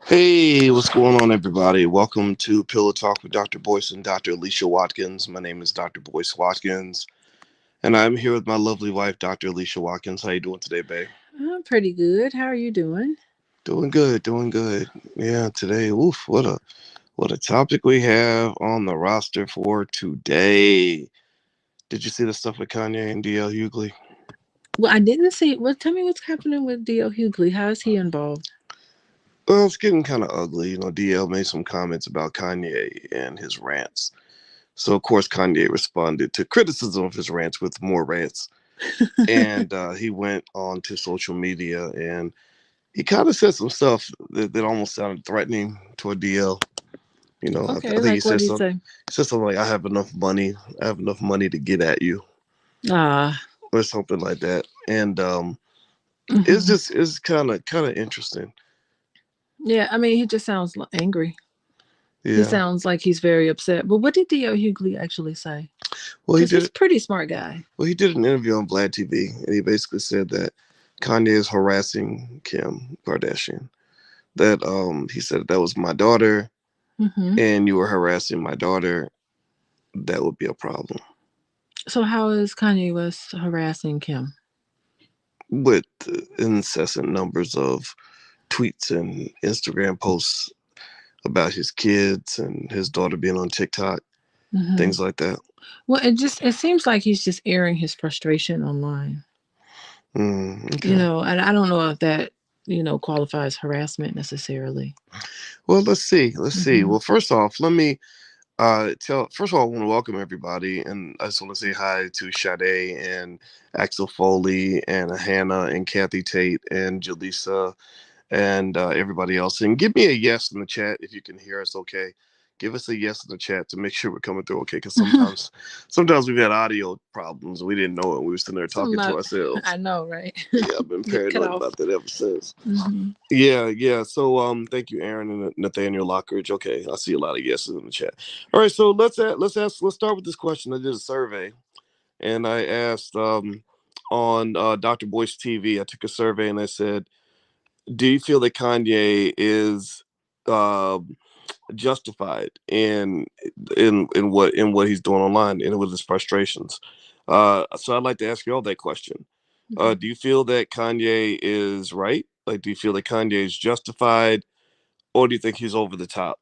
Hey, what's going on, everybody? Welcome to Pillow Talk with Dr. Boyce and Dr. Alicia Watkins. My name is Dr. Boyce Watkins, and I'm here with my lovely wife, Dr. Alicia Watkins. How you doing today, babe? I'm pretty good. How are you doing? Doing good, doing good. Yeah, today, oof, what a topic we have on the roster for today. Did you see the stuff with Kanye and DL Hughley? Well, I didn't see. Well, tell me what's happening with D.L. Hughley. How is he involved? Well, it's getting kind of ugly. DL made some comments about Kanye and his rants. So, of course, Kanye responded to criticism of his rants with more rants. And he went on to social media and he kind of said some stuff that almost sounded threatening toward DL. I Okay, think like what did he say? he said something like, I have enough money to get at you," Ah, or something like that. And hmm it's kind of interesting. yeah. I mean, he just sounds angry. He Yeah. sounds like he's very upset. But what did D.L. Hughley actually say? Well, he Because he's did a pretty smart guy. well he did an interview on Vlad TV, and he basically said that Kanye is harassing Kim Kardashian. That he said that was my daughter, hmm and you were harassing my daughter, that would be a problem. So how is Kanye West harassing Kim? With incessant numbers of tweets and Instagram posts about his kids and his daughter being on TikTok, hmm things like that. Well, it seems like he's just airing his frustration online. Okay. And I don't know if that qualifies harassment necessarily. Well, let's see. Let's see. hmm Well, first off, let me tell. First of all, I want to welcome everybody, and I just want to say hi to Sade and Axel Foley and Hannah and Kathy Tate and Jaleesa and everybody else. And give me a yes in the chat if you can hear us okay. Give us a yes in the chat to make sure we're coming through okay. Because sometimes we've had audio problems and we didn't know it. We were sitting there Something talking to about, I I know, right? Yeah, I've been Get cut paranoid off. about that ever since. hmm Yeah, yeah. So thank you, Aaron and Nathaniel Lockridge. Okay, I see a lot of yeses in the chat. All right, so let's start with this question. I did a survey and I asked on Dr. Boyce TV. I took a survey and I said, do you feel that Kanye is um justified in what he's doing online and with his frustrations? So I'd like to ask you all that question. Okay. Do you feel that Kanye is right? Like, do you feel that Kanye is justified, or do you think he's over the top?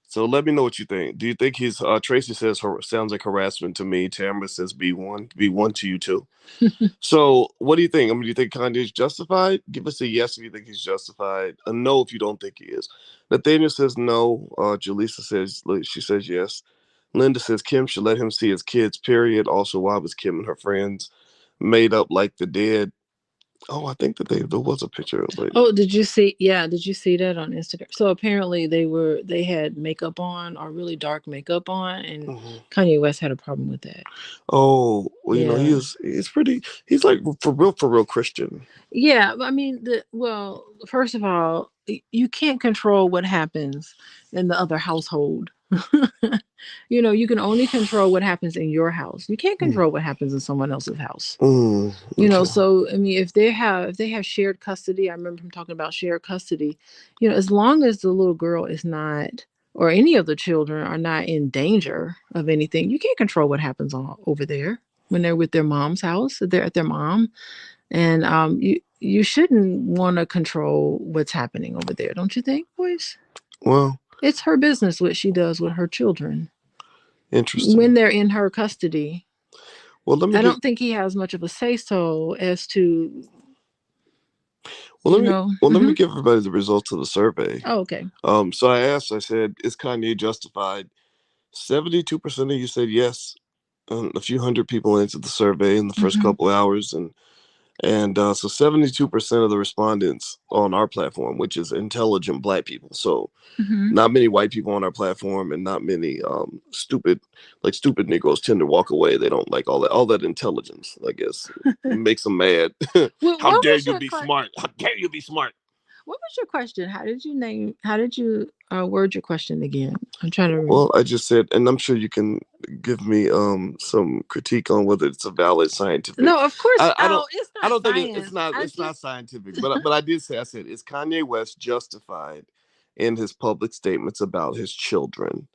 So let me know what you think. Do you think he's? Tracy says sounds like harassment to me. Tamara says B1 to you too. So, what do you think? I mean, do you think Kanye's justified? Give us a yes if you think he's justified. A no if you don't think he is. Nathaniel says no. Jaleesa says she says yes. Linda says Kim should let him see his kids. Period. Also, why was Kim and her friends made up like the dead? Oh, I think that there was a picture of like. Oh, did you see? Yeah, did you see that on Instagram? So apparently they had makeup on or really dark makeup on, and Mhm. Kanye West had a problem with that. Oh, well, Yeah, he's pretty. He's like for real Christian. yeah. I mean, first of all, you can't control what happens in the other household. You can only control what happens in your house. You can't Mm. control what happens in someone else's house. Okay. So I mean, if they have shared custody, I remember him talking about shared custody. As long as the little girl is not, or any of the children are not in danger of anything, you can't control what happens over there when they're with their mom's house. If they're at their mom, and you shouldn't want to control what's happening over there, don't you think, boys? Well, It's her business what she does with her children when interesting. they're in her custody. Well, let me I give. don't think he has much of a say so as to, Well, let me. Well, let me mhm. give everybody the results of the survey. Oh, okay. So I asked. I said, "Is Kanye justified?" 72% of you said yes. A few hundred people answered the survey in the first hmm couple hours, and so 72% of the respondents on our platform, which is intelligent Black people, so hmm not many white people on our platform, and not many stupid Negroes tend to walk away. They don't like all that intelligence. I guess it makes them mad. Well, How dare you be smart? How dare you be smart? what was your question? How did you word your question again? I'm trying to. Well, I just said, and I'm sure you can give me some critique on whether it's a valid scientific. No, of course. I don't Oh, it's I not don't think it's science. not I it's not just. scientific, but I did say, I said, is Kanye West justified in his public statements about his children?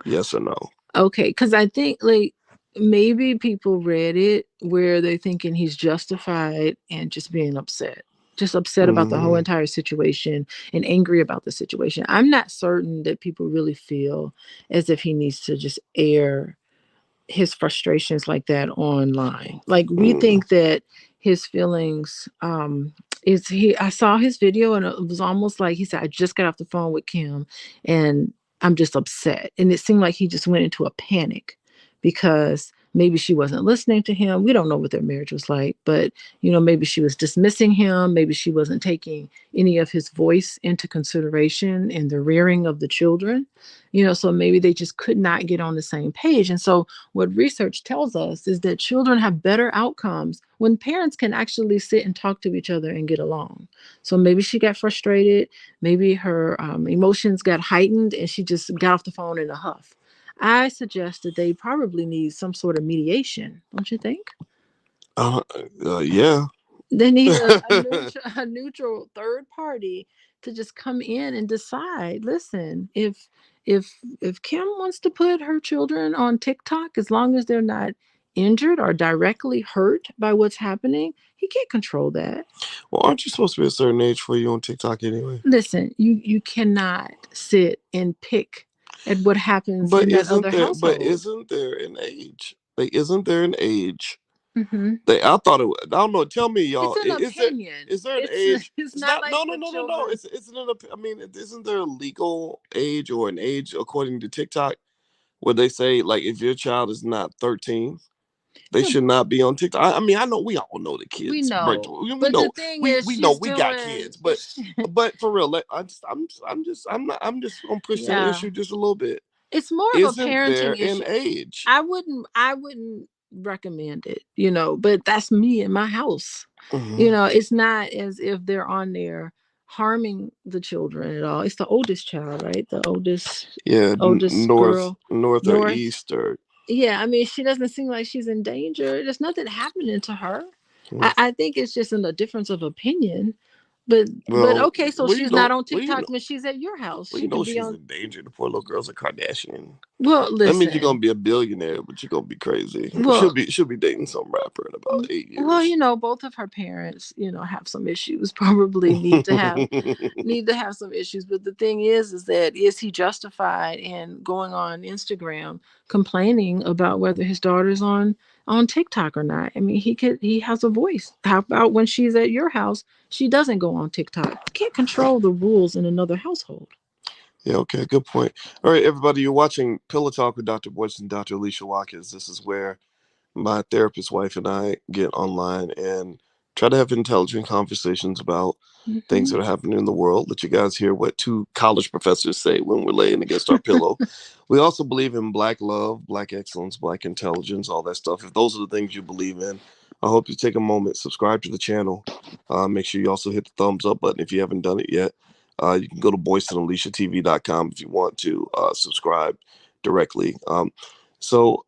Yes or no? Okay, because I think like maybe people read it where they're thinking he's justified and just being upset. Just upset about the whole Hmm. entire situation and angry about the situation. I'm not certain that people really feel as if he needs to just air his frustrations like that online. Like we Mm. think that his feelings is he I saw his video and it was almost like he said, I just got off the phone with Kim and I'm just upset. And it seemed like he just went into a panic because maybe she wasn't listening to him. We don't know what their marriage was like, but maybe she was dismissing him, maybe she wasn't taking any of his voice into consideration in the rearing of the children. So maybe they just could not get on the same page. And so what research tells us is that children have better outcomes when parents can actually sit and talk to each other and get along. So maybe she got frustrated, maybe her emotions got heightened, and she just got off the phone in a huff. I suggest that they probably need some sort of mediation, don't you think? Uh, yeah. They need a neutral third party to just come in and decide. Listen, if Kim wants to put her children on TikTok, as long as they're not injured or directly hurt by what's happening, he can't control that. Well, aren't you supposed to be a certain age for you on TikTok anyway? Listen, you cannot sit and pick at what happens But in that isn't other there? But household. isn't there an age? Like, isn't there an age? Hmm. I thought it. I don't know. Tell me, It's y'all. an Is there? opinion. Is there an It's age? it's It's not not. like No, no, the no, no, no. children. Isn't it? I mean, isn't there a legal age or an age according to TikTok where they say like if your child is not 13, they Yeah, should not be on TikTok? I mean, I know we all know the we kids. Right? know. We But the know. thing We is, we know she's we got doing. kids, but for real, I'm just gonna push that Yeah, issue just a little bit. it's more of a Isn't there parenting an issue. age? I wouldn't recommend it, but that's me in my house. Hmm. It's not as if they're on there harming the children at all. It's the oldest child, right? The oldest Yeah, oldest girl, north or North. east or. Yeah, I mean, she doesn't seem like she's in danger. There's nothing happening to her. Hmm. I think it's just a difference of opinion. But Well, okay, so well, she's not on well, TikTok when she's at your house. well, She can be she's on. in danger. The poor little girl's a Kardashian. Well, That means you're gonna listen. be a billionaire, but you're gonna be crazy. Well, She'll be dating some rapper in about 8 years. both of her parents, have some issues. Probably need to have some issues. But the thing is that is he justified in going on Instagram complaining about whether his daughter's on TikTok or not? I mean, he has a voice. How about when she's at your house, she doesn't go on TikTok? You can't control the rules in another household. Yeah, okay, good point. All right, everybody, you're watching Pillow Talk with Dr. Boyce and Dr. Alicia Watkins. This is where my therapist wife and I get online and try to have intelligent conversations about things Hmm. that are happening in the world. Let you guys hear what two college professors say when we're laying against our pillow. We also believe in black love, black excellence, black intelligence, all that stuff. If those are the things you believe in, I hope you take a moment, subscribe to the channel. Make sure you also hit the thumbs up button if you haven't done it yet. You can go to boyceandaliciatv.com if you want to subscribe directly. So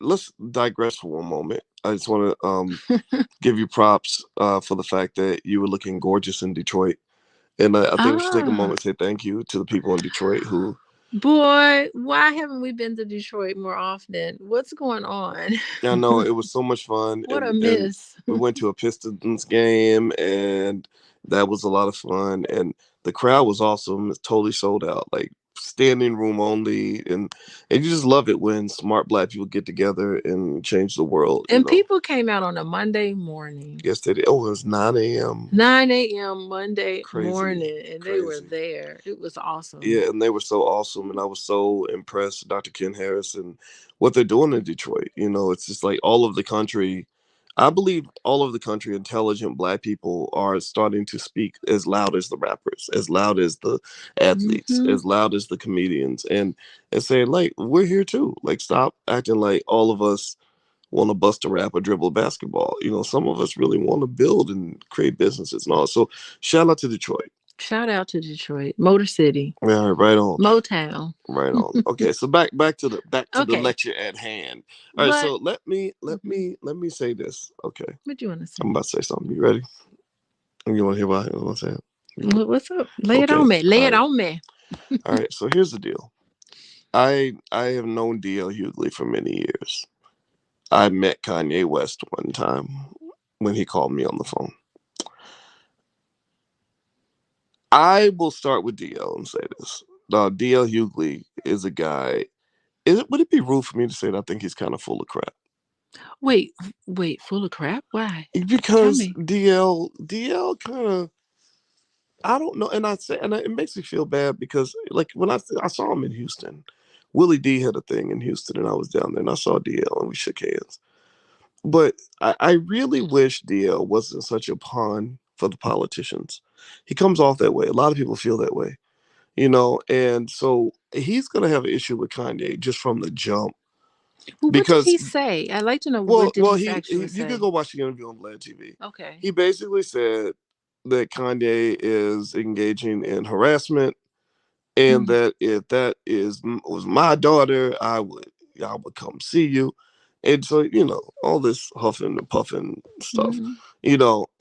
let's digress for one moment. I just want to give you props for the fact that you were looking gorgeous in Detroit. And I think we should take a Ah, moment to say thank you to the people in Detroit who. boy, why haven't we been to Detroit more often? What's going on? I know it was so much fun, What a and miss. we went to a Pistons game, and that was a lot of fun. And the crowd was awesome. It's totally sold out, like standing room only, and you just love it when smart black people get together and change the world. And people came out on a Monday morning. Yes, they did. Oh, it was 9 a.m. 9 a.m. Monday Crazy, morning, and they were crazy. there. It was awesome. Yeah, and they were so awesome, and I was so impressed, Dr. Ken Harris, and what they're doing in Detroit. It's just like all of the country. I believe all of the country, intelligent black people are starting to speak as loud as the rappers, as loud as the athletes, Hmm. as loud as the comedians, and saying like we're here too. Like stop acting like all of us want to bust a rap or dribble a basketball. Some of us really want to build and create businesses and all. So shout out to Detroit. Shout out to Detroit, Motor City, Yeah, right on. Motown. Right on. Okay, so back to the Okay, lecture at hand. All right, but so mhm, let me say this. Okay, what do you want to I'm say? about to say something. You ready? You want to hear what I want to say? What's up? Lay it on Okay. me. Lay All it right. on me. All right. So here's the deal. I have known DL Hughley for many years. I met Kanye West one time when he called me on the phone. I will start with DL and say this. DL Hughley is a guy. Would it be rude for me to say that I think he's kind of full of crap? Wait, wait, full of crap? Why? Tell Because me. DL kind of, I don't know, and I say, and it makes me feel bad because like when I saw him in Houston, Willie D had a thing in Houston, and I was down there and I saw DL and we shook hands. But I really wish DL wasn't such a pawn for the politicians. He comes off that way. A lot of people feel that way, and so he's gonna have an issue with Kanye just from the jump Well, what did because he say? I'd like to know well what did well he he actually you could say. go watch the interview on Vlad TV. Okay. He basically said that Kanye is engaging in harassment and Mm-hmm. that if that was my daughter, I would come see you, and so all this huffing and puffing stuff, Mm-hmm.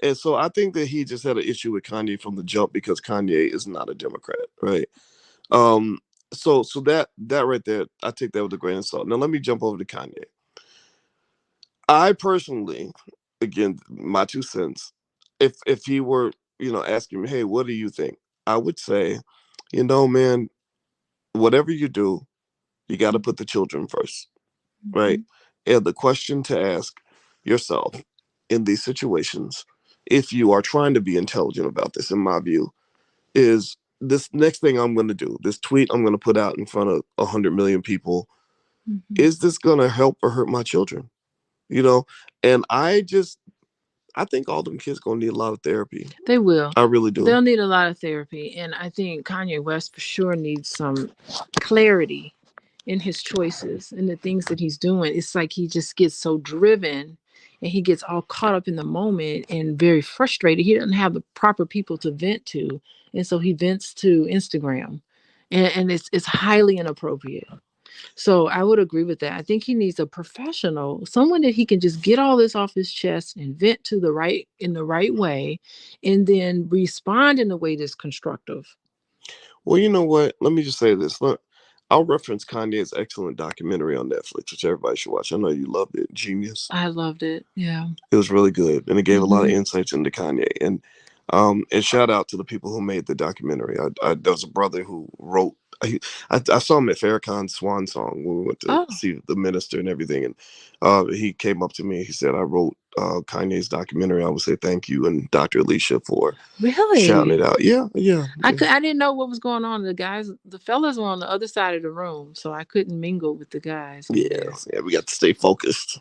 and so I think that he just had an issue with Kanye from the jump because Kanye is not a Democrat, right? Um, so that right there, I take that with a grain of salt. Now let me jump over to Kanye. I personally, again, my 2 cents, if he were asking me, hey, what do you think? I would say, man, whatever you do, you got to put the children first, right? Mm-hmm. And the question to ask yourself in these situations, if you are trying to be intelligent about this, in my view, is this next thing I'm going to do, this tweet I'm going to put out in front of 100 million people, Mm-hmm. is this going to help or hurt my children? You know, and I think all them kids going to need a lot of therapy. They will. I really do. They'll need a lot of therapy. And I think Kanye West for sure needs some clarity in his choices and the things that he's doing. It's like he just gets so driven and he gets all caught up in the moment and very frustrated. He doesn't have the proper people to vent to. And so he vents to Instagram. And it's highly inappropriate. So I would agree with that. I think he needs a professional, someone that he can just get all this off his chest and vent to the right way, and then respond in a way that's constructive. Well, you know what? Let me just say this. Look, I'll reference Kanye's excellent documentary on Netflix, which everybody should watch. I know you loved it. Genius. I loved it. Yeah. It was really good, and it gave a lot of Hmm. insights into Kanye. And shout out to the people who made the documentary. There was a brother who wrote. I saw him at Farrakhan's Swan Song when we went to Oh, see the minister and everything, and he came up to me. He said, "I wrote Kanye's documentary. I would say thank you and Dr. Alicia for shouting really? it out." Yeah, yeah, yeah. I didn't know what was going on. The fellas were on the other side of the room, so I couldn't mingle with the guys over Yeah, there. yeah, we got to stay focused.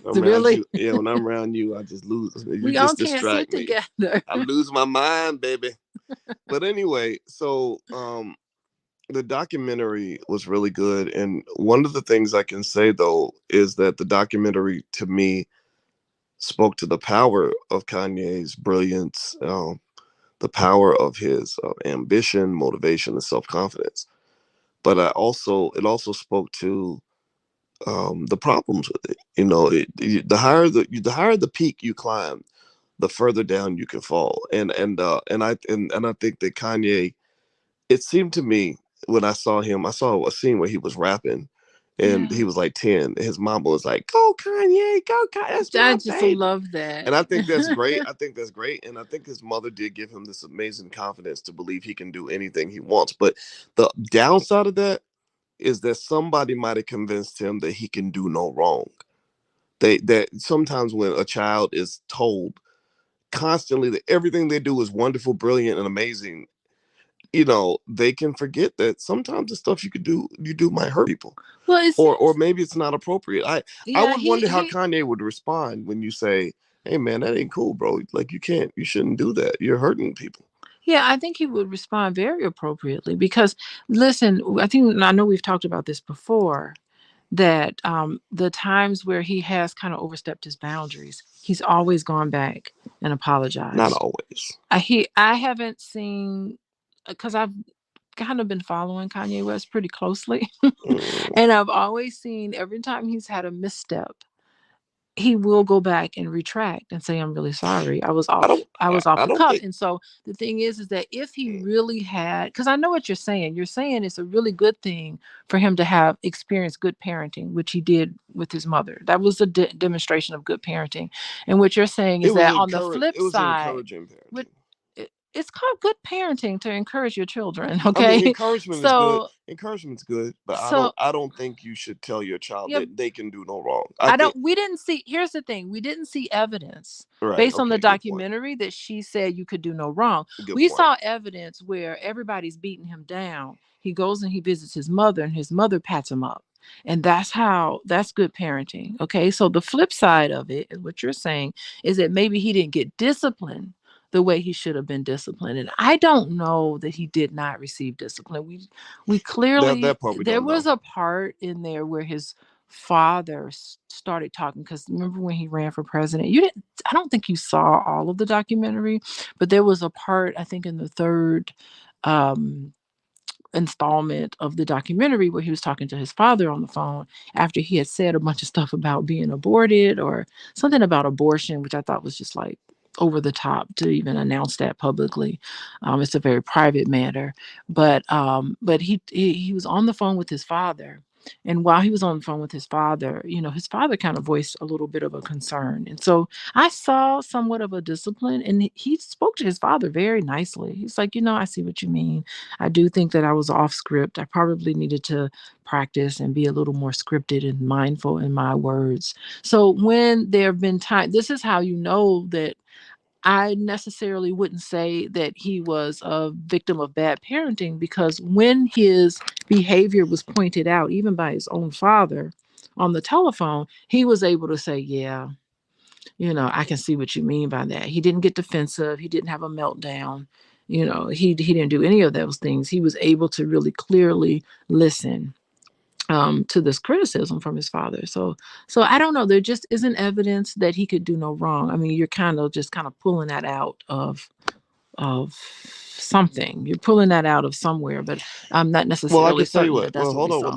I'm around Really? you. Yeah, when I'm around you, I just lose. You We all just can't distract sit me. together. I lose my mind, baby. But anyway, so the documentary was really good, and one of the things I can say though is that the documentary to me spoke to the power of Kanye's brilliance, the power of his ambition, motivation, and self confidence. But it also spoke to the problems with it. The higher the peak you climb, the further down you can fall. And I think that Kanye. It seemed to me when I saw him, I saw a scene where he was rapping, and Yeah. he was like 10. And his mama was like, "Go Kanye, go Kanye, that's I my just baby." love that. And I think that's great. I think that's great. And I think his mother did give him this amazing confidence to believe he can do anything he wants. But the downside of that is that somebody might have convinced him that he can do no wrong. That sometimes when a child is told constantly that everything they do is wonderful, brilliant, and amazing, they can forget that sometimes the stuff you do might hurt people, Well, it or seems, maybe it's not appropriate. I yeah, would wonder how Kanye would respond when you say, "Hey man, that ain't cool, bro. Like you shouldn't do that. You're hurting people." yeah, I think he would respond very appropriately because, listen, I know we've talked about this before, that the times where he has kind of overstepped his boundaries, he's always gone back and Not apologized. always. I haven't seen, because I've kind of been following Kanye West pretty closely, Mm, and I've always seen every time he's had a misstep, he will go back and retract and say, I'm really sorry. I don't. I was off I the don't cuff. think. And so the thing is that if he really had, because I know what you're saying it's a really good thing for him to have experienced good parenting, which he did with his mother. That was a demonstration of good parenting. And what you're saying is that on the flip It was side, encouraging with parenting. it's called good parenting to encourage your children. I mean, Okay. encouragement is good. So, Encouragement's good, but so I don't think you should tell your child yeah, that they can do no wrong. I I think. don't we didn't see here's the thing, we didn't see evidence Right. based on the Okay. Good point. documentary that she said you could do no wrong. Good We point. saw evidence where everybody's beating him down. He goes and he visits his mother and his mother pats him up. And that's good parenting. Okay. So the flip side of it is what you're saying is that maybe he didn't get disciplined the way he should have been disciplined. And I don't know that he did not receive discipline. We clearly That part we there don't know. was a part in there where his father started talking, because remember when he ran for president, you didn't I don't think you saw all of the documentary, but there was a part, I think, in the third um installment of the documentary where he was talking to his father on the phone after he had said a bunch of stuff about being aborted or something about abortion, which I thought was just like over the top to even announce that publicly. It's a very private matter, but he was on the phone with his father. And while he was on the phone with his father, his father kind of voiced a little bit of a concern. And so I saw somewhat of a discipline, and he spoke to his father very nicely. He's like, I see what you mean. I do think that I was off script. I probably needed to practice and be a little more scripted and mindful in my words. So when there have been times, this is how you know that I necessarily wouldn't say that he was a victim of bad parenting, because when his behavior was pointed out, even by his own father on the telephone, he was able to say, yeah, I can see what you mean by that. He didn't get defensive. He didn't have a meltdown. He didn't do any of those things. He was able to really clearly listen to this criticism from his father. So I don't know. There just isn't evidence that he could do no wrong. I mean, you're kind of pulling that out of something. You're pulling that out of somewhere, but I'm not Well, I necessarily can tell you certain what. that Well, that's what we hold on. Well, saw.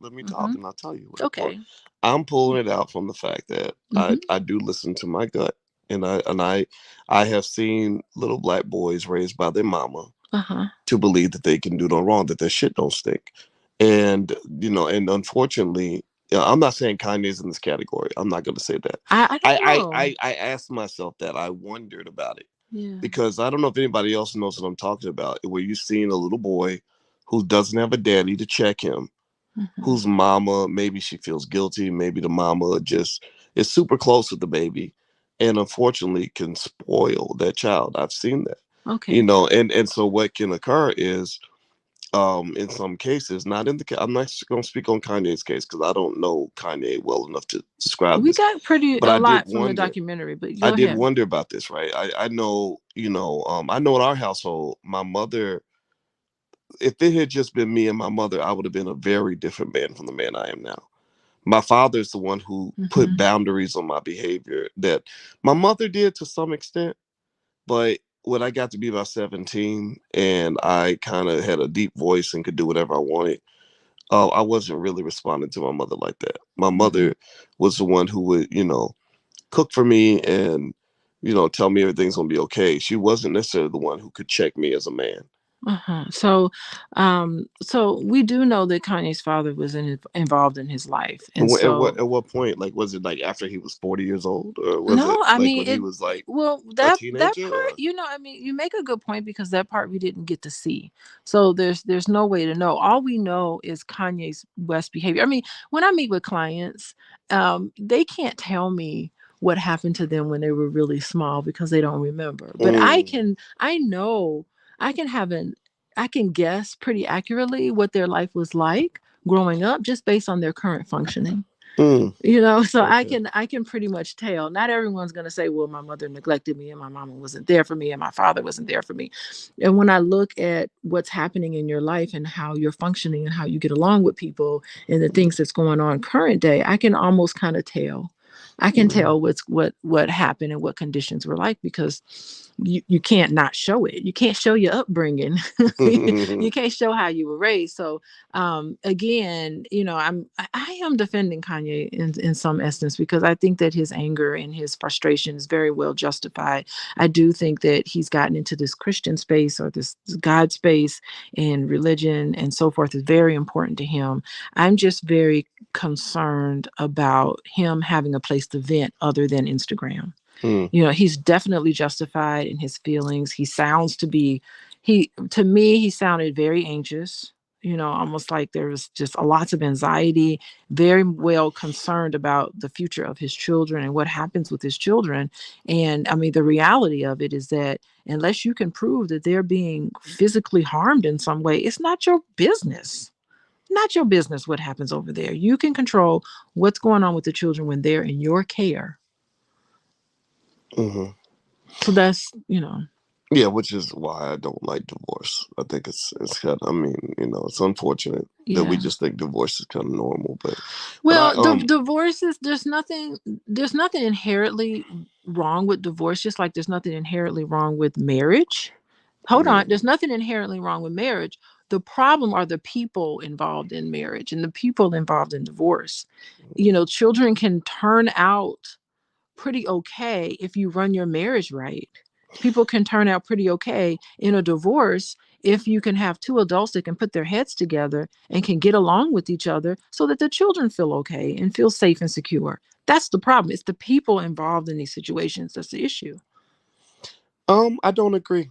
let me talk, Hmm. and I'll tell you what. Well, Okay. I'm pulling it out from the fact that Hmm. I do listen to my gut, and I have seen little black boys raised by their mama Uh-huh. to believe that they can do no wrong, that their shit don't stink, and and unfortunately, I'm not saying Kanye's in this category. I'm not going to say that. I don't know. I asked myself that. I wondered about it Yeah. because I don't know if anybody else knows what I'm talking about. Where you've seen a little boy who doesn't have a daddy to check him, Hmm. whose mama, maybe she feels guilty, maybe the mama just is super close with the baby, and unfortunately can spoil that child. I've seen that, Okay. and so what can occur is, in some cases, not in the, I'm not going to speak on Kanye's case because I don't know Kanye well enough to describe We this, got pretty but a lot from the documentary, but I go did ahead. wonder about this, right? I know, I know in our household, my mother, if it had just been me and my mother, I would have been a very different man from the man I am now. My father is the one who put Hmm. boundaries on my behavior that my mother did to some extent, but when I got to be about 17 and I kind of had a deep voice and could do whatever I wanted, I wasn't really responding to my mother like that. My Hmm. mother was the one who would, cook for me and, tell me everything's gonna be okay. She wasn't necessarily the one who could check me as a man. Uh-huh. So we do know that Kanye's father was involved in his life, and so At what point? Like, was it like after he was 40 years old, or was it no, I like mean when he it. was like Well, a that teenager? part, Or I mean, you make a good point, because that part we didn't get to see. So there's no way to know. All we know is Kanye's West behavior. I mean, when I meet with clients, they can't tell me what happened to them when they were really small because they don't remember. But mm, I know, I can have an, I can guess pretty accurately what their life was like growing up just based on their current functioning. mm, So i okay. can i can pretty much tell. Not everyone's going to say, well, my mother neglected me and my mama wasn't there for me and my father wasn't there for me. And when I look at what's happening in your life and how you're functioning and how you get along with people and the things that's going on current day, I can almost kind of tell. I can Mm-hmm. tell what happened and what conditions were like because you can't not show it. You can't show your upbringing. You can't show how you were raised. So again, I am defending Kanye in some essence because I think that his anger and his frustration is very well justified. I do think that he's gotten into this Christian space or this God space, and religion and so forth is very important to him. I'm just very concerned about him having a place to vent other than Instagram. Mm, He's definitely justified in his feelings. To me, he sounded very anxious, almost like there was just lots of anxiety, very well concerned about the future of his children and what happens with his children. And I mean, the reality of it is that unless you can prove that they're being physically harmed in some way, it's not your business. Not your business what happens over there. You can control what's going on with the children when they're in your care. hmm So that's, Yeah, which is why I don't like divorce. I think it's kind of, I mean, it's unfortunate that we yeah. just think divorce is kind of normal, but I Well, the divorce is there's nothing inherently wrong with divorce, just like there's nothing inherently wrong with marriage. Hold on, mm, there's nothing inherently wrong with marriage. The problem are the people involved in marriage and the people involved in divorce. Children can turn out pretty okay if you run your marriage right. People can turn out pretty okay in a divorce if you can have two adults that can put their heads together and can get along with each other so that the children feel okay and feel safe and secure. That's the problem. It's the people involved in these situations that's the issue. I don't agree.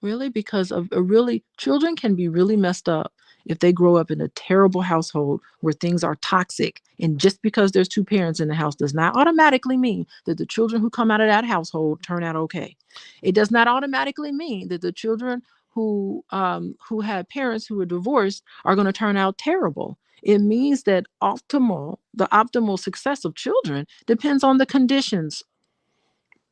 Really, because of a really children can be really messed up if they grow up in a terrible household where things are toxic. And just because there's two parents in the house does not automatically mean that the children who come out of that household turn out okay. It does not automatically mean that the children who had parents who were divorced are going to turn out terrible. It means that the optimal success of children depends on the conditions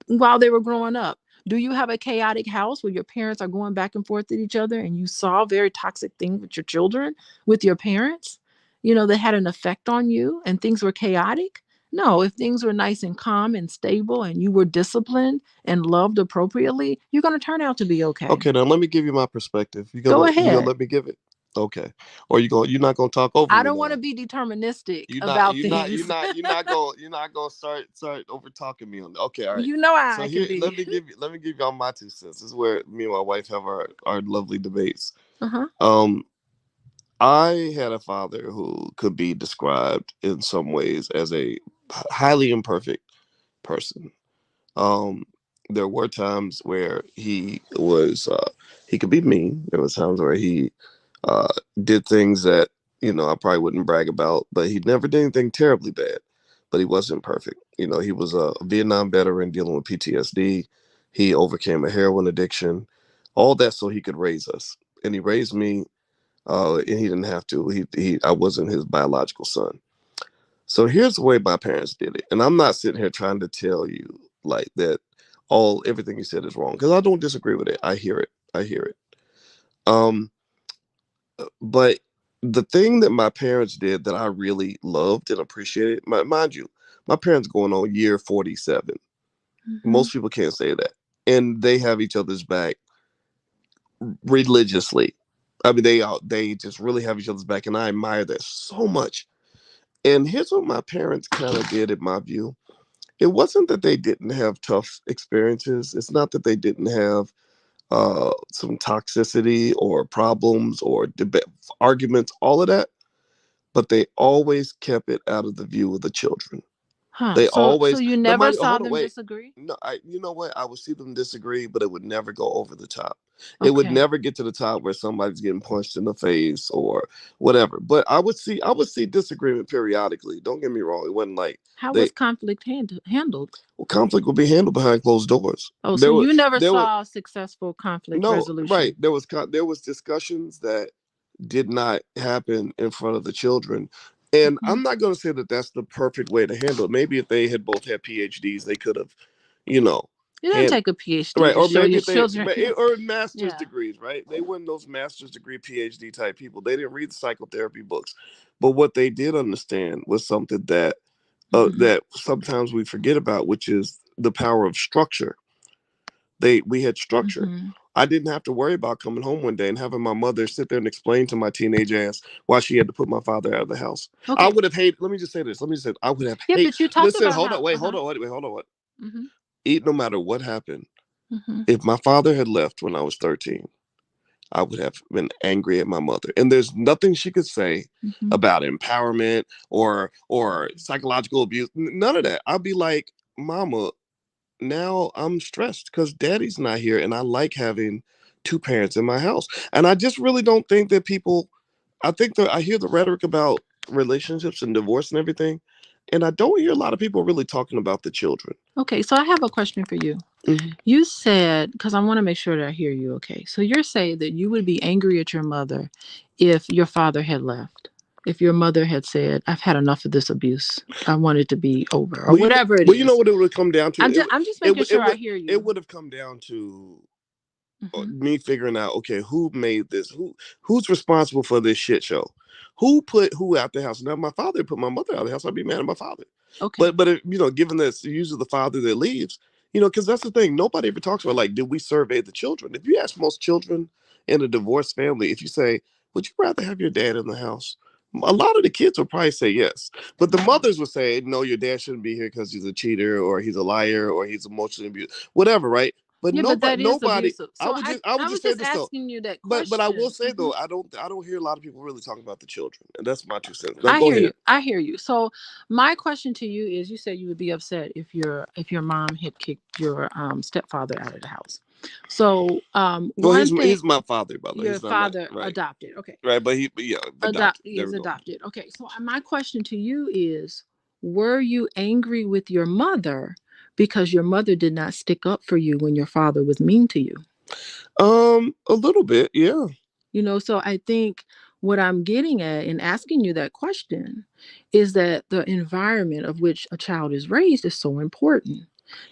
while they were growing up. Do you have a chaotic house where your parents are going back and forth at each other and you saw very toxic things with your children, with your parents, that had an effect on you and things were chaotic? No, if things were nice and calm and stable and you were disciplined and loved appropriately, you're going to turn out to be okay. Okay, now let me give you my perspective. Go You gonna ahead. let me give it? Okay, or you're not gonna talk over I me don't want to now? be deterministic about things. You're not gonna start over talking me on. Okay, all right. You know how So I can here, be. let me give y'all my 2 cents. This is where me and my wife have our lovely debates. Uh-huh. Um, I had a father who could be described in some ways as a highly imperfect person. Um, there were times where he could be mean. There was times where he uh, did things that I probably wouldn't brag about, but he never did anything terribly bad. But he wasn't perfect. He was a Vietnam veteran dealing with PTSD. He overcame a heroin addiction, all that so he could raise us, and he raised me. And he didn't have to. I wasn't his biological son. So here's the way my parents did it, and I'm not sitting here trying to tell you like that all everything you said is wrong because I don't disagree with it. I hear it. I hear it. Um, but the thing that my parents did that I really loved and appreciated, mind you, my parents going on year 47. Mm-hmm. Most people can't say that, and they have each other's back religiously. I mean, they just really have each other's back, and I admire that so much. And here's what my parents kind of did, in my view. It wasn't that they didn't have tough experiences. It's not that they didn't have some toxicity or problems or debate, arguments, all of that. But they always kept it out of the view of the children. Huh. They So always you now, never mind you, saw hold on, them wait. disagree? No, you know what? I would see them disagree, but it would never go over the top. It would Okay. never get to the top where somebody's getting punched in the face or whatever. But I would see disagreement periodically. Don't get me wrong. It wasn't like How they was conflict handled? well, conflict would be handled behind closed doors. Oh, so you never There was saw successful conflict no right. resolution. There was discussions that did not happen in front of the children. And Hmm. I'm not going to say that that's the perfect way to handle it. Maybe if they had both had PhDs, they could have, you know, It doesn't hand take a PhD right. to Or show maybe your if they children. or master's Yeah. degrees, right? They weren't those master's degree PhD type people. They didn't read the psychotherapy books, but what they did understand was something that Hmm. that sometimes we forget about, which is the power of structure. We had structure. Hmm. I didn't have to worry about coming home one day and having my mother sit there and explain to my teenage ass why she had to put my father out of the house. I Okay. would have hated. Let me just say this. Let me just say I would have Yeah, hate. but you talked Listen, about hold on, how. wait, Uh hold huh. on, wait, hold on. What? Hmm. No matter what happened, Hmm. if my father had left when I was 13, I would have been angry at my mother. And there's nothing she could say Hmm. about empowerment or psychological abuse. None of that. I'd be like, Mama, now I'm stressed because daddy's not here and I like having two parents in my house. And I just really don't think that people, I think that I hear the rhetoric about relationships and divorce and everything. And I don't hear a lot of people really talking about the children. Okay, so I have a question for you. Mhm. You said, because I want to make sure that I hear you. Okay, so you're saying that you would be angry at your mother if your father had left. If your mother had said, "I've had enough of this abuse. I want it to be over," or whatever it You know is. what it would come down to? I'm just making It sure I would hear it you. would have come down to Hmm. me figuring out, okay, who made this, who's responsible for this shit show, who put who out the house. Now if my father put my mother out of the house, I'd be mad at my father. Okay. But given that it's usually the father that leaves, because that's the thing, nobody ever talks about, like, did we survey the children? If you ask most children in a divorced family, if you say, would you rather have your dad in the house, a lot of the kids will probably say yes, but the Mhm. mothers would say, no, your dad shouldn't be here because he's a cheater or he's a liar or he's emotionally abused, whatever, right? But Yeah, but that is nobody. abusive. I So would I just I would I was just say just this though, asking you that but I will question. say though, I don't hear a lot of people really talking about the children, and that's my 2 cents. Now I go hear ahead. you. I hear you. So my question to you is: you said you would be upset if your mom had kicked your stepfather out of the house. So Well, one thing, he's my father, by the way. your He's not my father right, adopted. Okay, right, but yeah, adopted. he There is we go. adopted. Okay, so my question to you is: were you angry with your mother because your mother did not stick up for you when your father was mean to you? A little bit, yeah. So I think what I'm getting at in asking you that question is that the environment of which a child is raised is so important.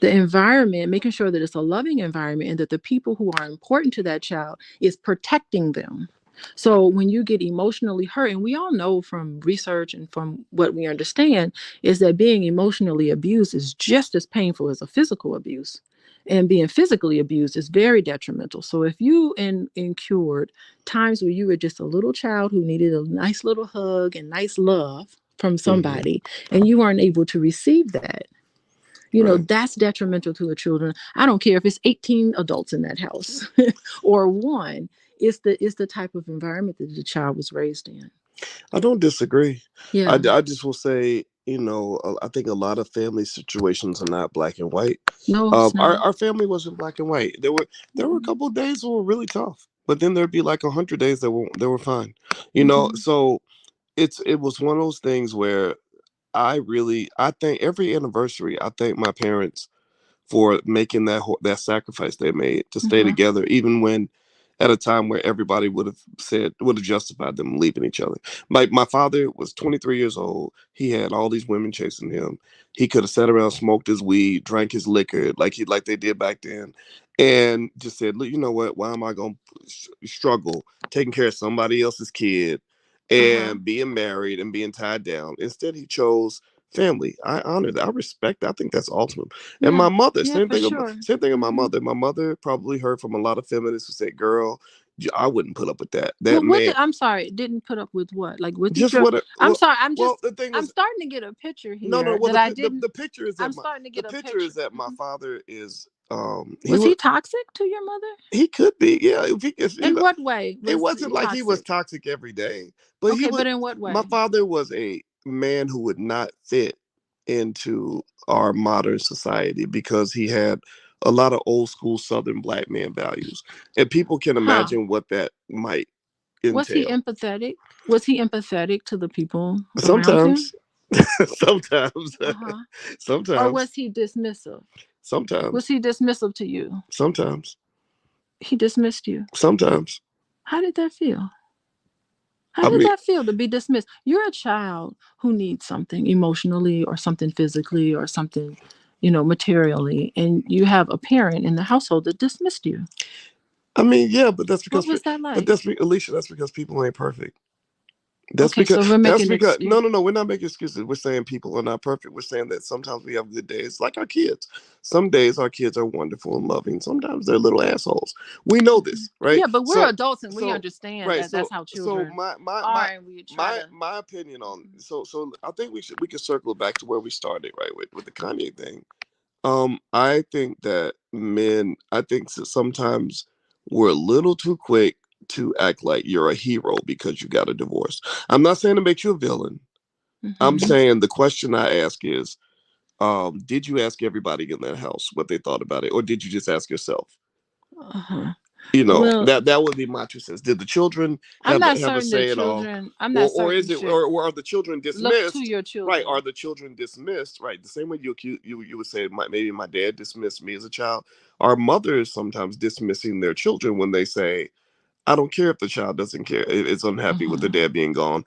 The environment, making sure that it's a loving environment and that the people who are important to that child is protecting them. So when you get emotionally hurt, and we all know from research and from what we understand, is that being emotionally abused is just as painful as a physical abuse. And being physically abused is very detrimental. So if you incurred times where you were just a little child who needed a nice little hug and nice love from Hmm. somebody, and you weren't able to receive that, Right. that's detrimental to the children. I don't care if it's 18 adults in that house or one. It's the type of environment that the child was raised in. I don't disagree. Yeah. I just will say, I think a lot of family situations are not black and white. No, it's not. Our family wasn't black and white. There were a Mm-hmm. couple of days that were really tough, but then there'd be like 100 days that were fine. Mm-hmm. So it was one of those things where I think every anniversary I thank my parents for making that sacrifice they made to stay Uh-huh. together, even when at a time where everybody would have justified them leaving each other. Like my father was 23 years old. He had all these women chasing him. He could have sat around, smoked his weed, drank his liquor like they did back then, and just said, "Look, you know what? Why am I going to struggle taking care of somebody else's kid Uh-huh. and being married and being tied down?" Instead, he chose family. I honor that. I respect that. I think that's ultimate. And Yeah. my mother, Yeah, for sure. same thing with my Mm-hmm. mother. My mother probably heard from a lot of feminists who said, "Girl, I wouldn't put up with that. That What man, did I'm sorry, didn't put up with what? Like what did just your what? I'm sorry, I'm Well, just the thing I'm is, starting to get a picture no, no. here Well, that I didn't the picture is I'm starting to the get a picture picture. is that my Mhm. father is Was he toxic to your mother? he could be, yeah, if In what way it was wasn't he like he was toxic? toxic every day, but he Okay, was. but in what My way? father was a man who would not fit into our modern society because he had a lot of old school Southern black man values, and people can Huh. imagine what that might Was he entail. empathetic? Was he empathetic to the people around him? Sometimes, sometimes, Uh-huh. Or sometimes, was he dismissive? Was sometimes, he dismissive to you? sometimes, He dismissed you. sometimes. How did that feel? How I did mean, that feel to be dismissed? You're a child who needs something emotionally or something physically or something, materially, and you have a parent in the household that dismissed you. yeah, but What was that like? Alicia. That's because people ain't perfect. That's Okay, because so we're that's making because excuse. no, we're not making excuses. We're saying people are not perfect. We're saying that sometimes we have good days, like our kids. Some days our kids are wonderful and loving. Sometimes they're little assholes. We know this, right? Yeah, but we're So, adults and we so understand right. that that's how So children are, and we try to. my opinion on so I think we could circle back to where we started, right, with the Kanye thing. I think that I think sometimes we're a little too quick to act like you're a hero because you got a divorce. I'm not saying to make you a villain. I'm Hmm. saying the question I ask is, did you ask everybody in that house what they thought about it, or did you just ask yourself? Uh-huh. You know, Well, that would be my 2 cents. Did the children I'm not have a certain that say at all, children. I'm not or certain you is it, should or are the children look to dismissed? your Right? Are children. the children dismissed? Right? The same way you would say maybe my dad dismissed me as a child. Our mothers sometimes dismissing their children when they say, "I don't care if the child doesn't care. It's unhappy with the Uh-huh. dad being gone.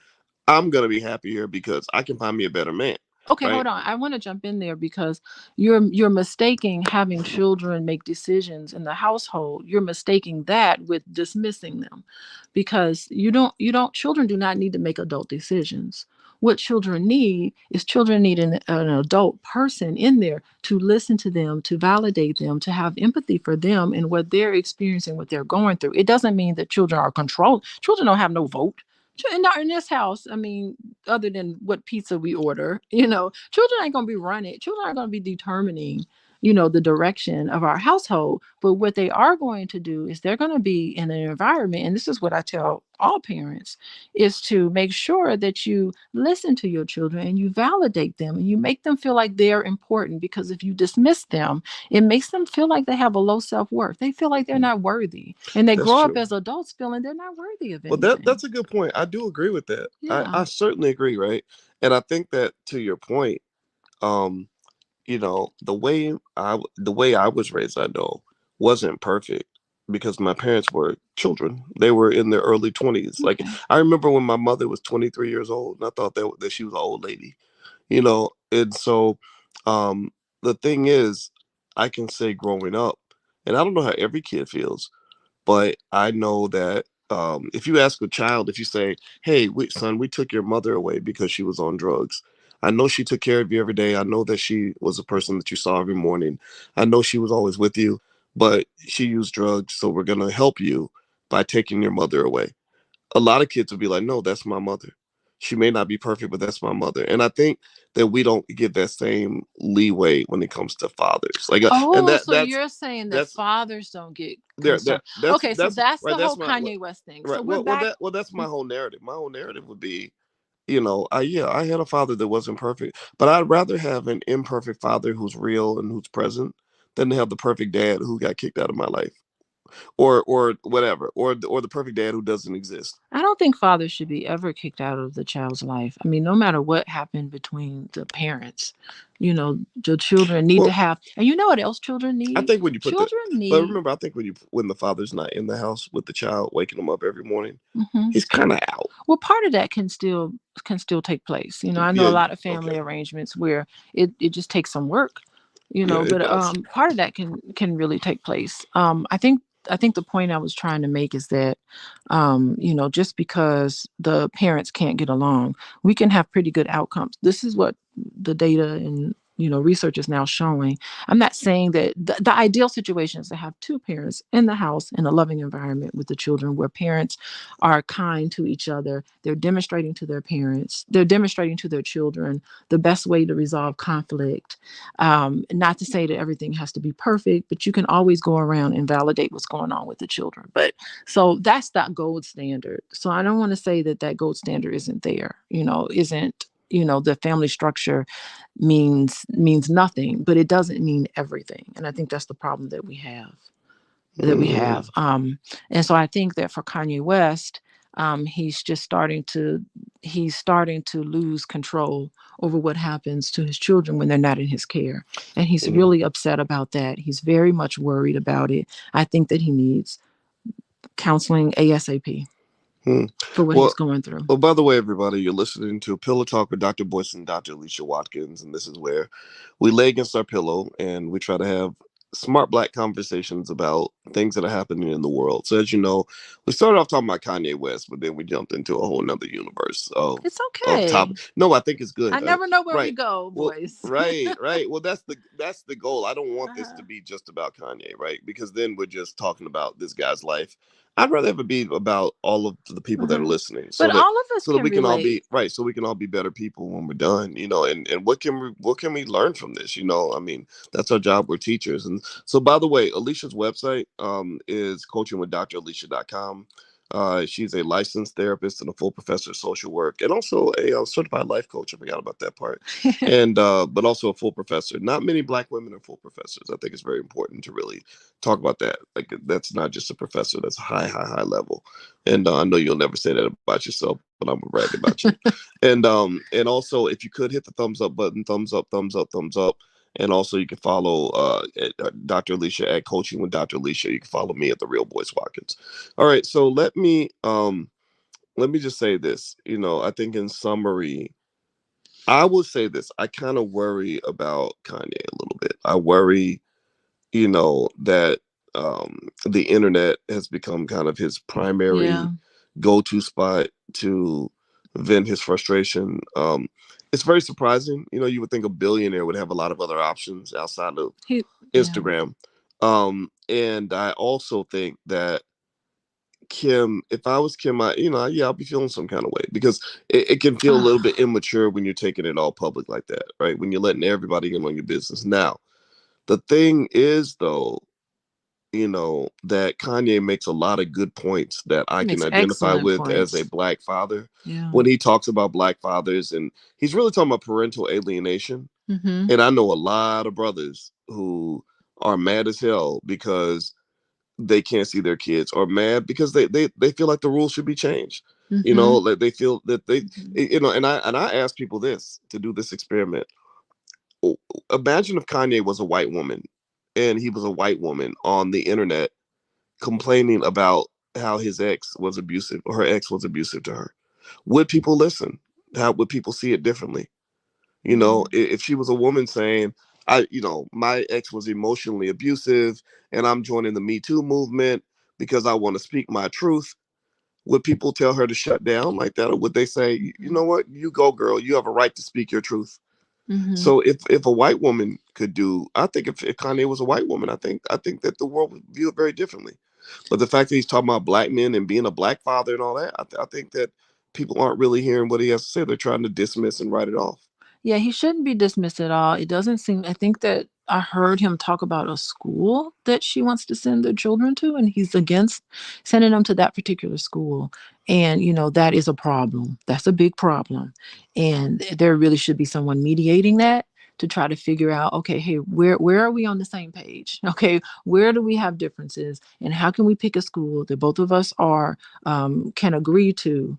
I'm gonna be happier because I can find me a better man." Okay, Right? hold on. I want to jump in there because you're mistaking having children make decisions in the household. You're mistaking that with dismissing them, because you don't children do not need to make adult decisions. What children need an adult person in there to listen to them, to validate them, to have empathy for them and what they're experiencing, what they're going through. It doesn't mean that children are controlled. Children don't have no vote. In this house, I mean, other than what pizza we order, children ain't going to be running. Children aren't going to be determining, the direction of our household. But what they are going to do is they're going to be in an environment, and this is what I tell all parents, is to make sure that you listen to your children and you validate them and you make them feel like they're important. Because if you dismiss them, it makes them feel like they have a low self-worth. They feel like they're not worthy. And they That's grow up true. as adults feeling they're not worthy of Well, anything. that's a good point. I do agree with that. Yeah. I certainly agree, right? And I think that to your point, um, the way I was raised, I know, wasn't perfect because my parents were children. They were in their early 20s. Like Okay. I remember when my mother was 23 years old, and I thought that she was an old lady, And so, um, the thing is, I can say growing up, and I don't know how every kid feels, but I know that if you ask a child, if you say, "Hey, son, we took your mother away because she was on drugs. I know she took care of you every day. I know that she was a person that you saw every morning. I know she was always with you, but she used drugs. So we're gonna help you by taking your mother away." A lot of kids would be like, "No, that's my mother. She may not be perfect, but that's my mother." And I think that we don't get that same leeway when it comes to fathers. Like, and Oh, so you're saying that that's fathers don't get there concerned. that Okay, so that's that's right. the whole That's my Kanye West thing. So right. we're back. That's my whole narrative. My whole narrative would be, I had a father that wasn't perfect, but I'd rather have an imperfect father who's real and who's present than to have the perfect dad who got kicked out of my life, or whatever, or the perfect dad who doesn't exist. I don't think fathers should be ever kicked out of the child's life. I mean, no matter what happened between the parents, the children need to Well, have, and you know what else children I need? think when you put the, Children but need. remember, I think when the father's not in the house with the child, waking him up every morning, Mhm. he's kind of out. Well, part of that can still take place. I know a Yeah. lot of family Okay. arrangements where it just takes some work, Yeah, it but does. part of that can really take place. I think the point I was trying to make is that just because the parents can't get along, we can have pretty good outcomes. This is what the data and research is now showing. I'm not saying that the ideal situation is to have two parents in the house in a loving environment with the children, where parents are kind to each other. They're demonstrating to their children the best way to resolve conflict. Not to say that everything has to be perfect, but you can always go around and validate what's going on with the children. But so that's that gold standard. So I don't want to say that gold standard isn't there, isn't the family structure means nothing, but it doesn't mean everything. And I think that's the problem that we have that we Mm, have. And so I think that for Kanye West, he's just starting to lose control over what happens to his children when they're not in his care. And he's mm, really upset about that. He's very much worried about it. I think that he needs counseling ASAP mm. for what he's Well, going through. well, by the way, everybody, you're listening to Pillow Talk with Dr. Boyce and Dr. Alicia Watkins, and this is where we lay against our pillow and we try to have smart black conversations about things that are happening in the world. So as you know, we started off talking about Kanye West, but then we jumped into a whole nother universe It's of top. okay. No, I think it's I good. never know where we Right. go, Well, boys. right. Well, that's the goal. I don't want this to Uh-huh. be just about Kanye, right? Because then we're just talking about this guy's life. I'd rather have it be about all of the people that are Uh-huh. listening, But all of us so that can we can all be relate. right, so we can all be better people when we're done, and what can we learn from this? I mean, that's our job. We're teachers. And so, by the way, Alicia's website is coachingwithdralicia.com. She's a licensed therapist and a full professor of social work, and also a certified life coach. I forgot about that part. And but also a full professor. Not many black women are full professors. I think it's very important to really talk about that. Like, that's not just a professor. That's high level. And I know you'll never say that about yourself, but I'm gonna brag about you. And also, if you could hit the thumbs up button, thumbs up, thumbs up, thumbs up. And also, you can follow Dr. Alicia at Coaching with Dr. Alicia. You can follow me at the Real Boyce Watkins. All right, so let me just say this. I think in summary, I will say this: I kind of worry about Kanye a little bit. I worry, that the internet has become kind of his Yeah. primary go-to spot to vent his frustration. It's very surprising. You would think a billionaire would have a lot of other options outside of Yeah. Instagram. And I also think that Kim, if I was Kim, yeah, I'll be feeling some kind of way because it can feel a little bit immature when you're taking it all public like that, right? When you're letting everybody in on your business. Now, the thing is, though, that Kanye makes a lot of good points that I He can makes identify excellent with as a points. black father Yeah. when he talks about black fathers. And he's really talking about parental alienation. Mm-hmm. And I know a lot of brothers who are mad as hell because they can't see their kids, or mad because they feel like the rules should be changed. Mm-hmm. Like they feel that they, Mm-hmm. and I ask people this to do this experiment. Imagine if Kanye was a white woman and he was a white woman on the internet complaining about how his ex was abusive, or her ex was abusive to her. Would people listen? How would people see it differently? If she was a woman saying, my ex was emotionally abusive and I'm joining the Me Too movement because I want to speak my truth, would people tell her to shut down like that? Or would they say, you know what, you go, girl, you have a right to speak your truth? Mm-hmm. So if a white woman could do, I think if Kanye was a white woman, I think that the world would view it very differently. But the fact that he's talking about black men and being a black father and all that, I think that people aren't really hearing what he has to say. They're trying to dismiss and write it off. Yeah, he shouldn't be dismissed at all. It doesn't seem, I think that I heard him talk about a school that she wants to send their children to, and he's against sending them to that particular school. And, that is a problem. That's a big problem. And there really should be someone mediating that to try to figure out, okay, hey, where are we on the same page? Okay, where do we have differences? And how can we pick a school that both of us can agree to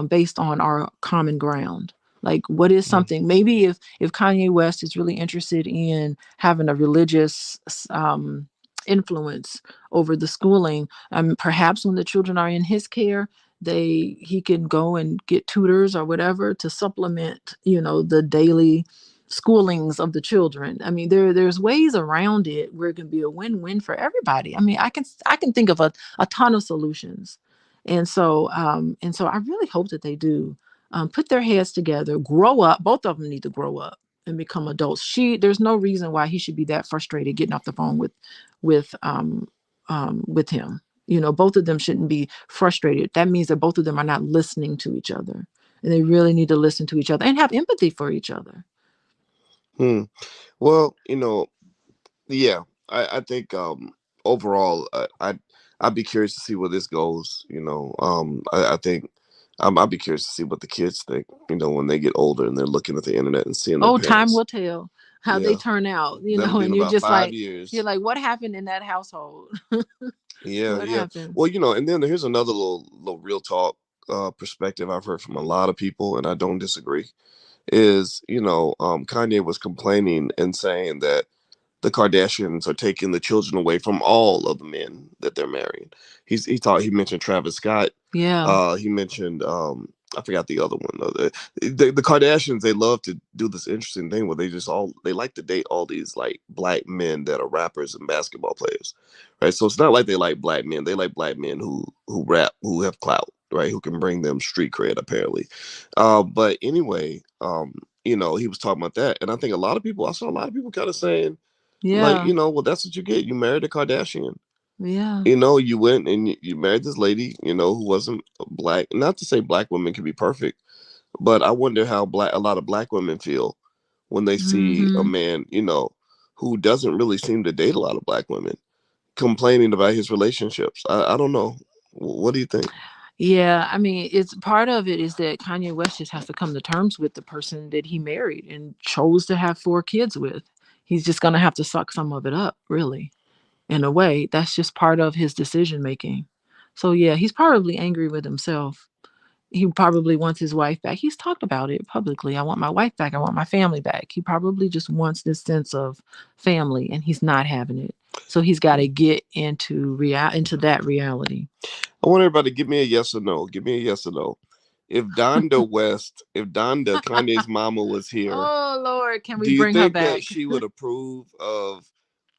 based on our common ground? Like, what is Mm. something, maybe if Kanye West is really interested in having a religious influence over the schooling, perhaps when the children are in his care, he can go and get tutors or whatever to supplement, the daily schoolings of the children. I mean, there's ways around it where it can be a win-win for everybody. I mean, I can think of a ton of solutions. And so I really hope that they do put their heads together, grow up. Both of them need to grow up and become adults. There's no reason why he should be that frustrated getting off the phone with him. Both of them shouldn't be frustrated. That means that both of them are not listening to each other, and they really need to listen to each other and have empathy for each other. Hmm. Well, yeah, I think overall, I'd be curious to see where this goes. I think I'd be curious to see what the kids think. When they get older and they're looking at the internet and seeing their Oh, time parents. will tell how they Yeah, turn out. that'll be in And you're about just five you're years. like, what happened in that household? Yeah, What yeah. happened? Well, and then here's another little real talk perspective I've heard from a lot of people, and I don't disagree. Is Kanye was complaining and saying that the Kardashians are taking the children away from all of the men that they're marrying. He mentioned Travis Scott. Yeah. He mentioned I forgot the other one though. The Kardashians, they love to do this interesting thing where they like to date all these like black men that are rappers and basketball players, right? So it's not like they like black men; they like black men who rap, who have clout, right? Who can bring them street cred, apparently. But anyway, he was talking about that, and I saw a lot of people kind of saying, like, Yeah. well, that's what you get. You married a Kardashian. Yeah. You went and you married this lady, who wasn't black. Not to say black women can be perfect, but I wonder how a lot of black women feel when they see a Mm-hmm. man, who doesn't really seem to date a lot of black women, complaining about his relationships. I don't know. What do you think? Yeah, I mean, it's part of it is that Kanye West just has to come to terms with the person that he married and chose to have 4 kids with. He's just gonna have to suck some of it up, really. In a way, that's just part of his decision making. So yeah, he's probably angry with himself. He probably wants his wife back. He's talked about it publicly. I want my wife back. I want my family back. He probably just wants this sense of family and he's not having it. So he's got to get into that reality. I want everybody to give me a yes or no. Give me a yes or no. If Donda, Kanye's mama, was here, Oh Lord, can we do you bring her think that back? she would approve of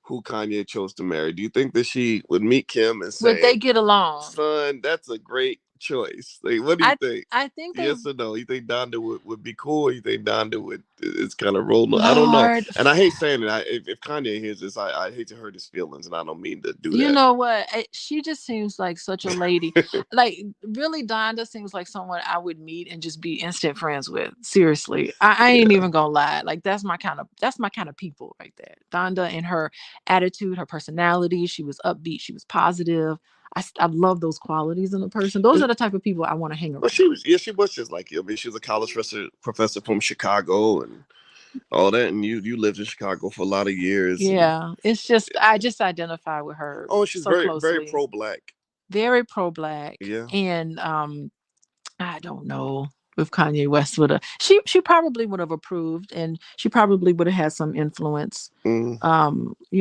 who Kanye chose to marry? Do you think that she would meet Kim and Would they say, get along? "Son, that's a great choice"? Like, what do you I think? I think they Yes or no? You think Donda would be cool? Or you think Donda would it's kind of rolling? I don't know. Lord. And I hate saying it. If Kanye hears this, I hate to hurt his feelings, and I don't mean to do You that. know what? She just seems like such a lady. Like really, Donda seems like someone I would meet and just be instant friends with. Seriously, I ain't Yeah. even gonna lie. Like that's my kind of people right there. Donda and her attitude, her personality. She was upbeat. She was positive. I love those qualities in a person. Those are the type of people I want to hang Well, around. she was just like you. I mean, she was a college professor from Chicago and all that, and you lived in Chicago for a lot of years, and Yeah, it's just I just identify with her oh, she's so very very closely. pro black. Very pro black, Yeah. and I don't know if Kanye West would have. She probably would have approved, and she probably would have had some influence. Mm.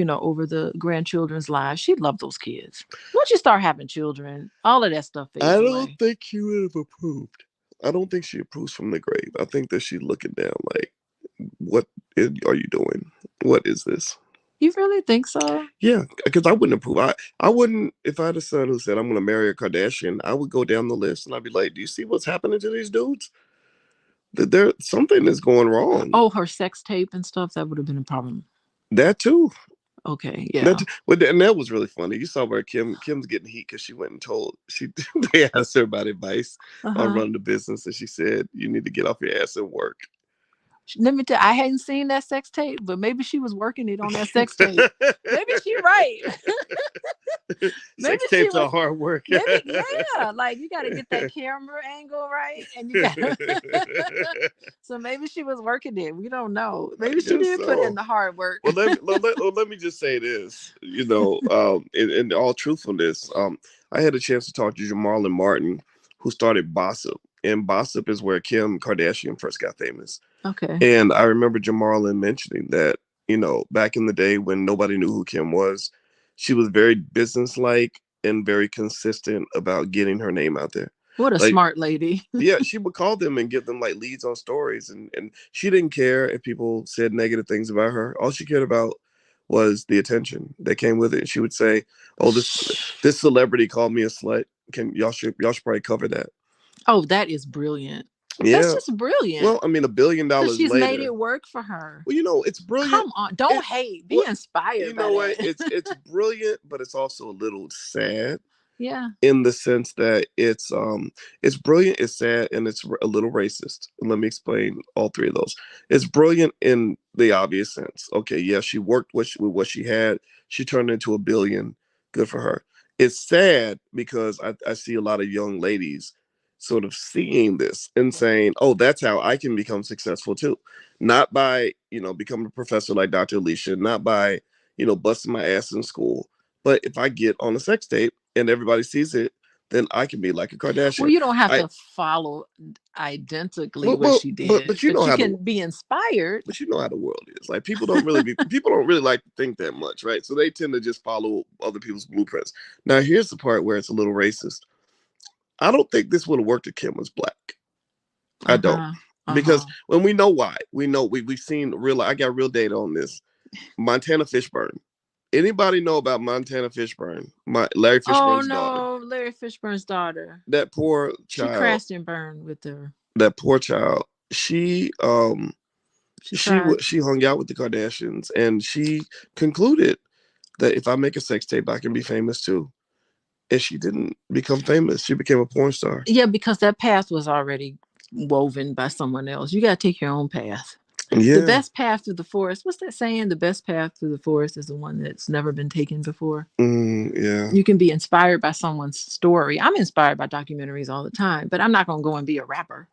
Over the grandchildren's lives. She'd love those kids. Once you start having children, all of that stuff I fades don't away. think she would have approved. I don't think she approves from the grave. I think that she's looking down like, what are you doing? What is this? You really think so? Yeah, because I wouldn't approve. I wouldn't, if I had a son who said I'm going to marry a Kardashian, I would go down the list and I'd be like, do you see what's happening to these dudes? That there something is going wrong. Oh, her sex tape and stuff. That would have been a problem. That too. Okay, yeah. And that was really funny. You saw where Kim's getting heat because she went and told she they asked her about advice Uh on huh. running the business, and she said you need to get off your ass and work. Let me tell. I hadn't seen that sex tape, but maybe she was working it on that sex tape. Maybe she right. Maybe Sex she tapes was. are hard work. Maybe yeah. Like you got to get that camera angle right, and you got. So maybe she was working it. We don't know. I Maybe she guess did put in so. the hard work. Well, let me just say this. In all truthfulness, I had a chance to talk to Jamarlin Martin, who started Bossip, and Bossip is where Kim Kardashian first got famous. Okay. And I remember Jamarlin mentioning that, back in the day when nobody knew who Kim was, she was very businesslike and very consistent about getting her name out there. What a Like, smart lady. yeah, she would call them and give them like leads on stories, and she didn't care if people said negative things about her. All she cared about was the attention that came with it. And she would say, "Oh, this celebrity called me a slut. Can y'all should probably cover that." Oh, that is brilliant. That's Yeah. just brilliant Well, I mean, $1 billion because she's made later. it work for her. Well, it's brilliant. Come on, don't It hate. Be what you inspired by know what? that. It's brilliant, but it's also a little sad Yeah. in the sense that it's brilliant, it's sad, and it's a little racist. And let me explain all three of those. It's brilliant in the obvious sense. Okay, yeah, she worked with what she had. She turned into a billion. Good for her. It's sad because I see a lot of young ladies sort of seeing this and saying, "Oh, that's how I can become successful too." Not by becoming a professor like Dr. Alicia, not by busting my ass in school, but if I get on a sex tape and everybody sees it, then I can be like a Well, Kardashian. you don't have I to follow identically well, what well she but did, you know but you how can the be inspired. but you know how the world is. Like people don't really like to think that much, right? So they tend to just follow other people's blueprints. Now here's the part where it's a little racist. I don't think this would have worked if Kim was black. I don't. Uh-huh. Because Uh-huh. when we know why, we know we've seen real. I got real data on this. Montana Fishburne. Anybody know about Montana Fishburne? Larry Oh Fishburne's daughter. no, Larry Fishburne's daughter. That poor She child. crashed and burned with her. That poor child. She She tried. she hung out with the Kardashians, and she concluded that if I make a sex tape, I can be famous too. And she didn't become famous. She became a porn star. Yeah, because that path was already woven by someone else. You got to take your own path. The Yeah. best path through the forest. What's that saying? The best path through the forest is the one that's never been taken before. Yeah. You can be inspired by someone's story. I'm inspired by documentaries all the time, but I'm not going to go and be a rapper.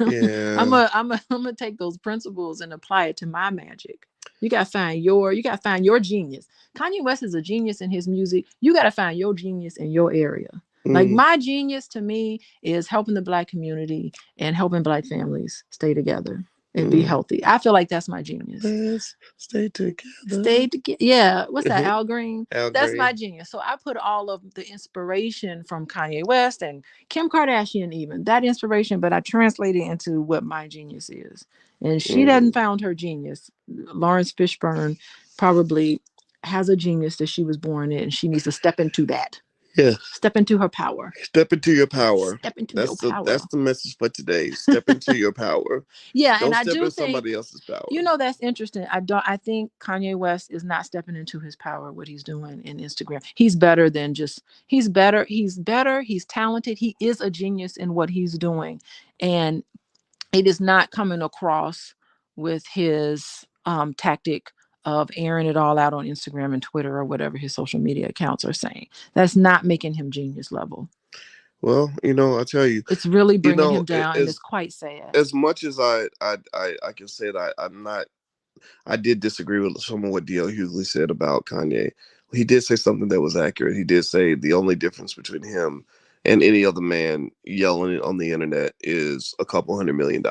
Yeah. I'm gonna take those principles and apply it to my magic. You gotta find your genius. Kanye West is a genius in his music. You gotta find your genius in your area. Like Mm, my genius to me is helping the Black community and helping Black families stay together and be mm. healthy. I feel like that's my genius. Let's stay together. Stay together. Yeah. What's that? Al Green. Al That's my Green. genius. So I put all of the inspiration from Kanye West and Kim Kardashian, even that inspiration, but I translate it into what my genius is. And she Mm, doesn't found her genius. Lawrence Fishburne probably has a genius that she was born in. And she needs to step into that. yeah. Step into her power. Step into your power. Step into your That's power. the message for today. Step into your power. Yeah, and Don't I step do in think somebody else's power. that's interesting. I think Kanye West is not stepping into his power, what he's doing in Instagram. He's better than just he's talented. He is a genius in what he's doing. And it is not coming across with his tactic of airing it all out on Instagram and Twitter or whatever his social media accounts are saying. That's not making him genius level. Well, I tell you, It's really you bringing know, him down, and it's quite sad. as much as I can say that I'm not. I did disagree with some of what D.L. Hughley said about Kanye. He did say something that was accurate. He did say the only difference between him and any other man yelling on the internet is a couple $100 million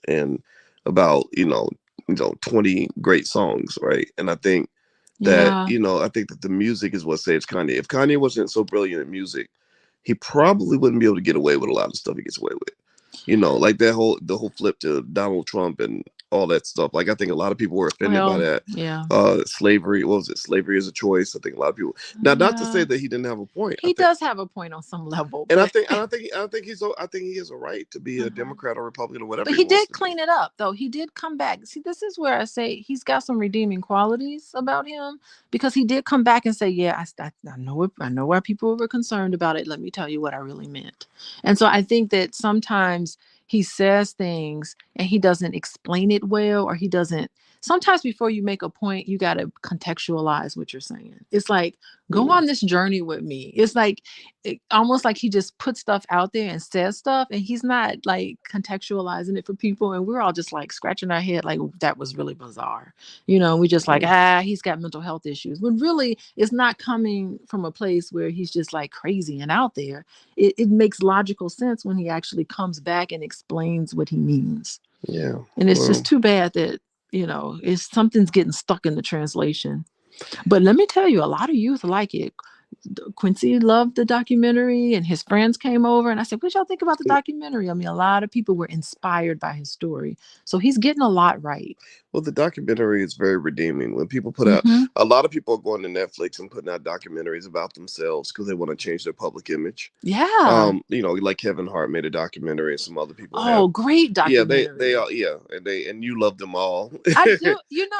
and about 20 great songs, right? And I think that Yeah. I think that the music is what saves Kanye. If Kanye wasn't so brilliant at music, he probably wouldn't be able to get away with a lot of stuff he gets away with. Like the whole flip to Donald Trump and all that stuff. Like I think a lot of people were offended by Well, that. yeah. Slavery, what was it? Slavery is a choice. I think a lot of people. Now, not to say Yeah. that he didn't have a point. I He think, does have a point on some level, and but I think he has a right to be a uh-huh. Democrat or Republican or whatever But he he wants did to be. clean it up, though. He did come back. See, this is where I say he's got some redeeming qualities about him because he did come back and say, "Yeah, I know it. I know why people were concerned about it. Let me tell you what I really meant." And so I think that sometimes he says things and he doesn't explain it well, or he doesn't. Sometimes before you make a point, you got to contextualize what you're saying. It's like go Mm, on this journey with me. It's like almost like he just puts stuff out there and says stuff and he's not like contextualizing it for people, and we're all just like scratching our head like that was really bizarre. We just like, mm, he's got mental health issues, when really it's not coming from a place where he's just like crazy and out there. It makes logical sense when he actually comes back and explains what he means. yeah. And it's just Well, too bad that it's something's getting stuck in the translation. But let me tell you, a lot of youth like it. Quincy loved the documentary and his friends came over and I said, what y'all think about the documentary? I mean, a lot of people were inspired by his story. So he's getting a lot right. well, the documentary is very redeeming. When people put out, Mm-hmm. a lot of people are going to Netflix and putting out documentaries about themselves because they want to change their public image. Yeah. Like Kevin Hart made a documentary, and some other people have. Oh, great Yeah, they documentary. are. Yeah, and you love them all. I do,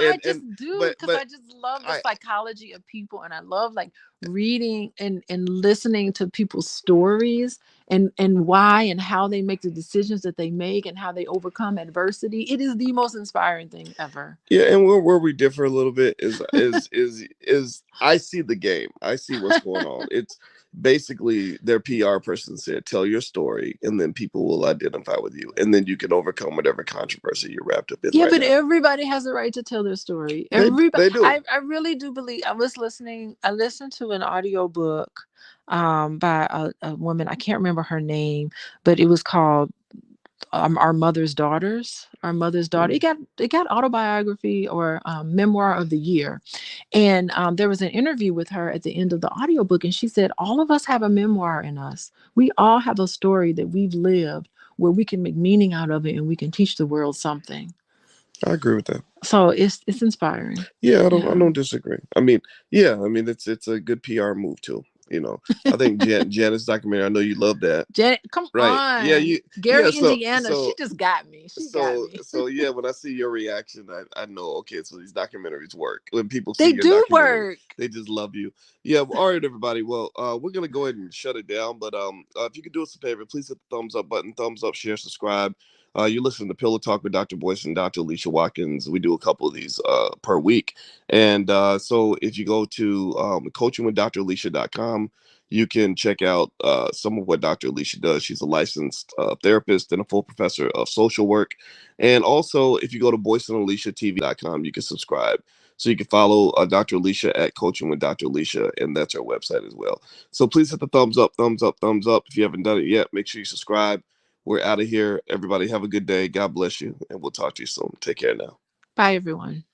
I just and do because but I just love the I psychology of people, and I love like reading and listening to people's stories and why and how they make the decisions that they make and how they overcome adversity. It is the most inspiring thing ever. Yeah, and where we differ a little bit is I see the game. I see what's going on. It's basically their PR person said, "Tell your story, and then people will identify with you, and then you can overcome whatever controversy you're wrapped up in Yeah, right but now." everybody has a right to tell their story. Everybody, They do. I really do believe. I listened to an audio book by a woman. I can't remember her name, but it was called Our Mother's Daughters. Our Mother's Daughter. Mm. It got autobiography or memoir of the year. And there was an interview with her at the end of the audiobook, and she said, all of us have a memoir in us. We all have a story that we've lived. where we can make meaning out of it and we can teach the world something. I agree with that. So it's inspiring. Yeah, I Yeah. don't disagree. I mean, yeah, I mean it's a good PR move too. You know, I think Janet's documentary. I know you love that, Janet, come right? Yeah, on. you yeah. Gary, Indiana, she just got me. She got me. So yeah. When I see your reaction, I know. Okay, so these documentaries work. When people see They your do documentary, work. they just love you. Yeah. All right, everybody. Well, we're gonna go ahead and shut it down. But if you could do us a favor, please hit the thumbs up button, thumbs up, share, subscribe. You listen to Pillow Talk with Dr. Boyce and Dr. Alicia Watkins. We do a couple of these per week. And so if you go to coachingwithdralicia.com, you can check out some of what Dr. Alicia does. She's a licensed therapist and a full professor of social work. And also, if you go to boyceandaliciatv.com, you can subscribe. So you can follow Dr. Alicia at Coaching with Dr. Alicia, and that's our website as well. So please hit the thumbs up, thumbs up, thumbs up. If you haven't done it yet, make sure you subscribe. We're out of here. Everybody have a good day. God bless you, and we'll talk to you soon. Take care now. Bye, everyone.